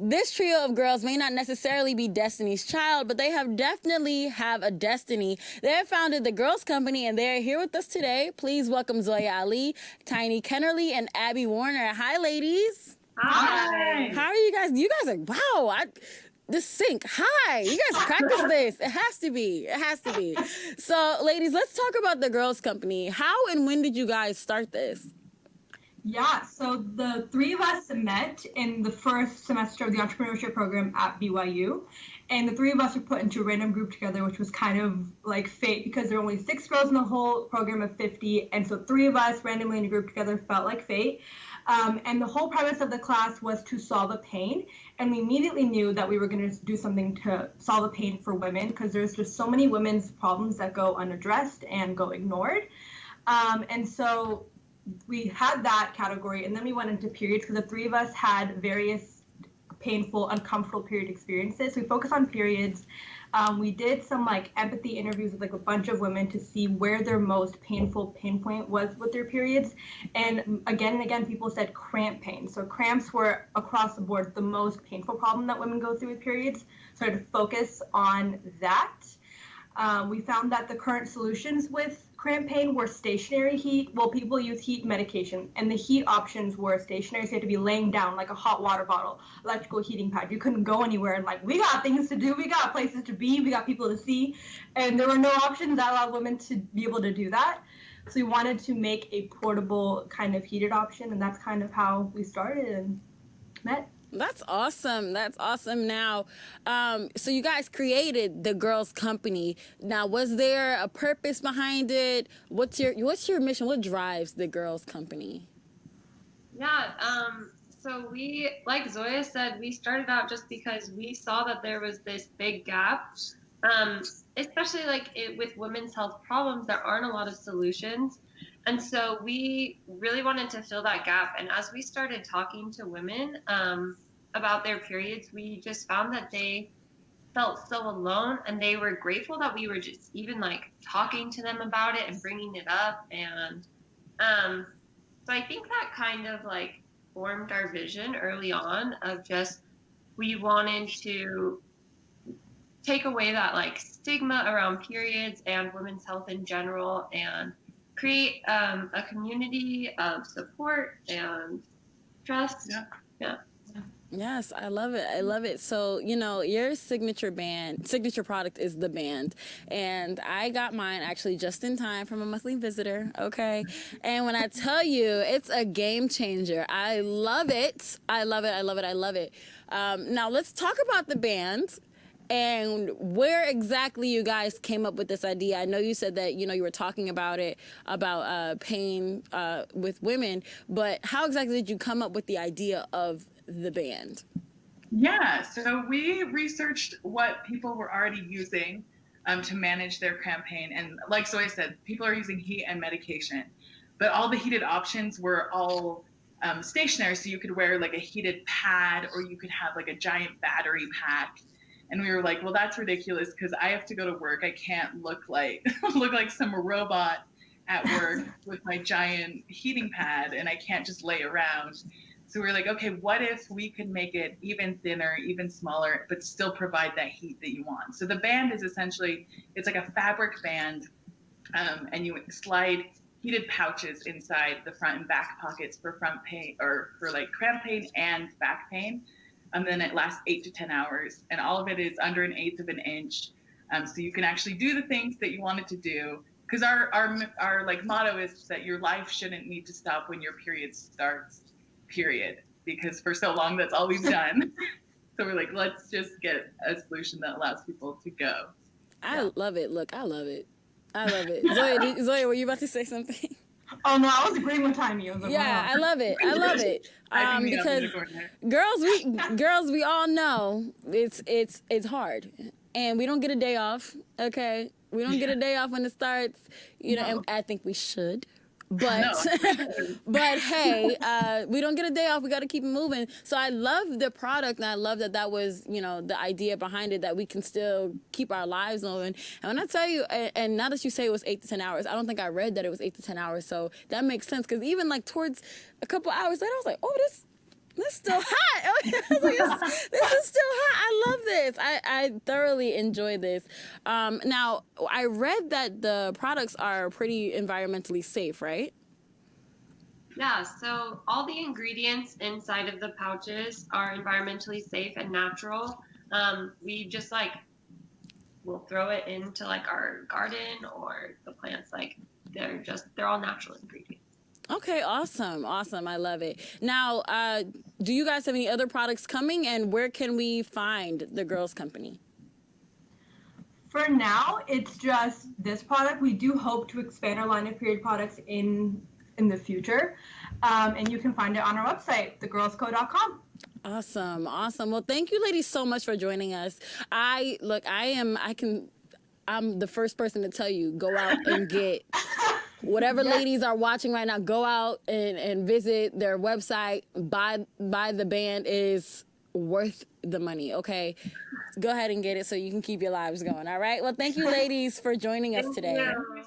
this trio of girls may not necessarily be Destiny's Child, but they have definitely have a destiny. They have founded the Girls Company, and they are here with us today. Please welcome Zoya Ali, Tiny Kennerly, and Abby Warner. Hi, ladies. Hi. How are you guys? You guys are, wow, this sync. Hi. You guys practice this. It has to be. It has to be. So, ladies, let's talk about the Girls Company. How and when did you guys start this? Yeah, so the three of us met in the first semester of the entrepreneurship program at BYU. And the three of us were put into a random group together, which was kind of like fate because there were only 6 girls in the whole program of 50. And so 3 of us randomly in a group together felt like fate. And the whole premise of the class was to solve a pain. And we immediately knew that we were going to do something to solve a pain for women because there's just so many women's problems that go unaddressed and go ignored. And so we had that category, and then we went into periods because the 3 of us had various painful, uncomfortable period experiences. So we focused on periods. We did some like empathy interviews with like a bunch of women to see where their most painful pinpoint was with their periods. And again, people said cramp pain. So cramps were across the board the most painful problem that women go through with periods. So I had to focus on that. We found that the current solutions with cramp pain were stationary heat. Well, people use heat medication, and the heat options were stationary, so you had to be laying down like a hot water bottle, electrical heating pad. You couldn't go anywhere, and like, we got things to do, we got places to be, we got people to see, and there were no options that allowed women to be able to do that. So we wanted to make a portable kind of heated option, and that's kind of how we started and met. That's awesome. That's awesome. Now, so you guys created the Girls Company. Now, was there a purpose behind it? What's your mission? What drives the Girls Company? Yeah, so we, like Zoya said, we started out just because we saw that there was this big gap, especially with women's health problems, there aren't a lot of solutions. And so we really wanted to fill that gap. And as we started talking to women about their periods, we just found that they felt so alone, and they were grateful that we were just even like talking to them about it and bringing it up. And so I think that kind of like formed our vision early on of just, we wanted to take away that like stigma around periods and women's health in general, and create a community of support and trust. Yeah. Yes, I love it. I love it. So, your signature product is the band. And I got mine actually just in time from a monthly visitor, okay? And when I tell you, it's a game changer. I love it. I love it. I love it. I love it. Now, let's talk about the band and where exactly you guys came up with this idea. I know you said that, you were talking about it, about pain with women, but how exactly did you come up with the idea of the band? Yeah, so we researched what people were already using to manage their cramp pain. And like Zoe said, people are using heat and medication, but all the heated options were all stationary. So you could wear like a heated pad, or you could have like a giant battery pack. And we were like, well, that's ridiculous because I have to go to work. I can't look like some robot at work with my giant heating pad, and I can't just lay around. So we were like, okay, what if we could make it even thinner, even smaller, but still provide that heat that you want? So the band is essentially, it's like a fabric band, and you slide heated pouches inside the front and back pockets for front pain, or for like cramp pain and back pain. And then it lasts 8 to 10 hours, and all of it is under 1/8 of an inch. So you can actually do the things that you wanted to do. Because our like motto is that your life shouldn't need to stop when your period starts, period. Because for so long, that's all we've done. So we're like, let's just get a solution that allows people to go. I love it. Look, I love it. I love it. Zoe, were you about to say something? Oh no, I was agreeing with Tiny. Like, yeah, wow. I love it. I love it. Because girls, we all know it's hard, and we don't get a day off. Okay, we don't get a day off when it starts. And I think we should. But but hey, we don't get a day off. We got to keep it moving. So I love the product, and I love that was, the idea behind it, that we can still keep our lives moving. And when I tell you, and now that you say it was 8 to 10 hours, I don't think I read that it was 8 to 10 hours. So that makes sense, because even like towards a couple hours later, I was like, oh, this is still hot. I was like, this Yes, I thoroughly enjoy this. Now, I read that the products are pretty environmentally safe, right? Yeah, so all the ingredients inside of the pouches are environmentally safe and natural. We just like we'll throw it into like our garden or the plants. Like they're all natural ingredients. Okay, awesome. Awesome. I love it. Now, do you guys have any other products coming, and where can we find the Girls Company? For now, it's just this product. We do hope to expand our line of period products in the future. And you can find it on our website, thegirlsco.com. Awesome. Awesome. Well, thank you ladies so much for joining us. I'm the first person to tell you, go out and get whatever ladies are watching right now, go out and visit their website, buy the band. Is worth the money, okay? Go ahead and get it so you can keep your lives going, all right? Well, thank you ladies for joining us today. Thank you.